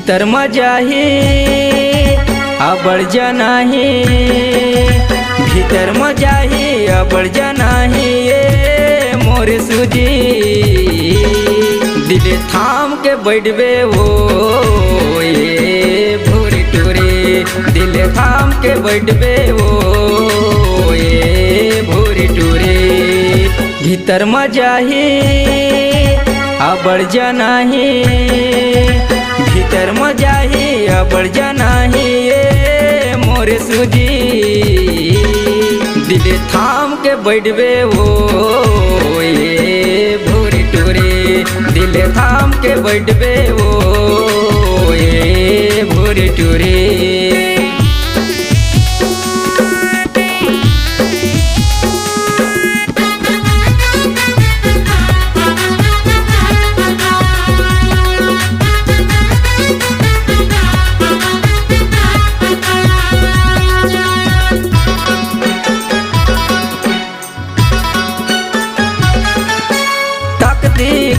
भीतर मजा है अबड़ जाना है, भीतर मजा है अबड़ जाना है ये मोरे सूजी। दिल थाम के बैठबे वो ये भूरी टूरी, दिल थाम के बैठबे वो ये भूरी टूरी। भीतर मजा है अबड़ जाना है, भीतर मजा है अबड़ जाना है ये मोरे सूजी। दिल थाम के बैठबे वो ये भूरी टूरी, दिल थाम के बैठबे वो ये भूरी टूरी।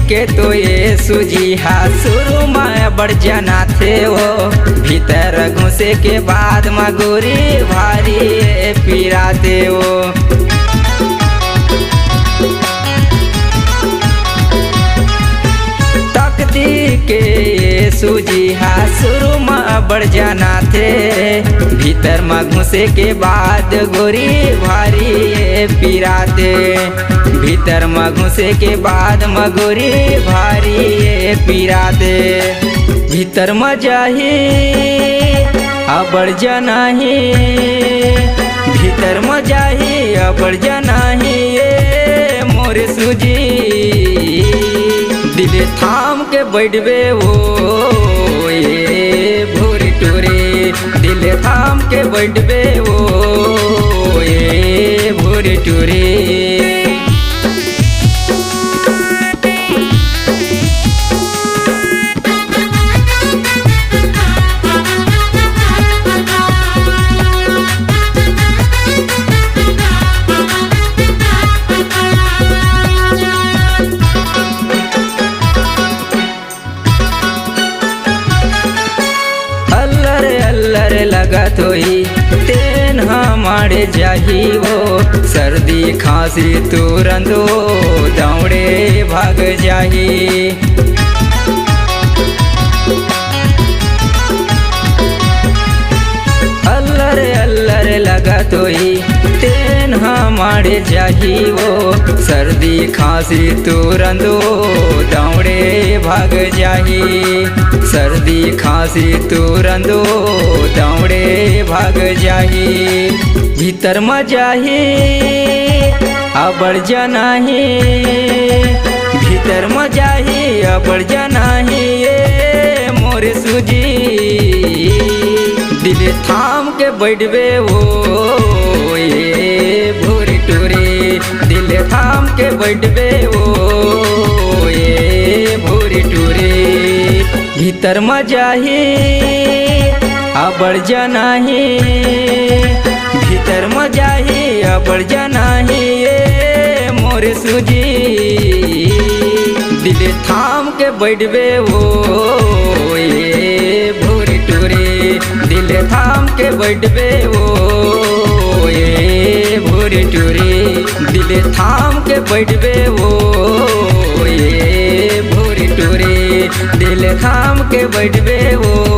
के तो ये सूजी हा शुरू में बढ़ जाना थे वो, भीतर घुसे के बाद मगोरी भारी पीराते वो। तकदी के ये सूजी हा शुरू में बढ़ जाना थे, भीतर में घुसे के बाद गोरी भारी पीराते। भीतर में घुसे के बाद मगोरी भारी पीरा दे। भीतर मजा है अबड़ जाना है, भीतर मजा है अबड़ जाना है ये मोरे सूजी। दिल थाम के बैठबे वो ये भूरी टूरी, दिल थाम के बैठबे वो ये भूरी टूरी। अल्लर लगत होई तेन हमारे जाही वो, सर्दी खांसी तुरंत वो दौड़े भाग जाही। अल्लर लगत होई तेन हमारे जाही वो, सर्दी खांसी तुरंत वो दौड़े भाग जाही। सर्दी खांसी तुरंत वो दौड़े भाग जाही। भीतर मजा है अबड़ जाना है, भीतर मजा है अबड़ जाना है ये मोरे सूजी। दिल थाम के बैठबे वो ये भूरी टूरी, दिल थाम के बैठबे वो ये भूरी टूरी। भीतर मजा है अबड़ जाना है, भीतर मजा है अबड़ जाना है ये मोरे सूजी। दिल थाम के बैठबे वो ये भूरी टूरी, दिल थाम के बैठबे वो ये भूरी टूरी, दिल थाम के बैठबे वो ये भूरी टूरी, दिल थाम के बैठबे वो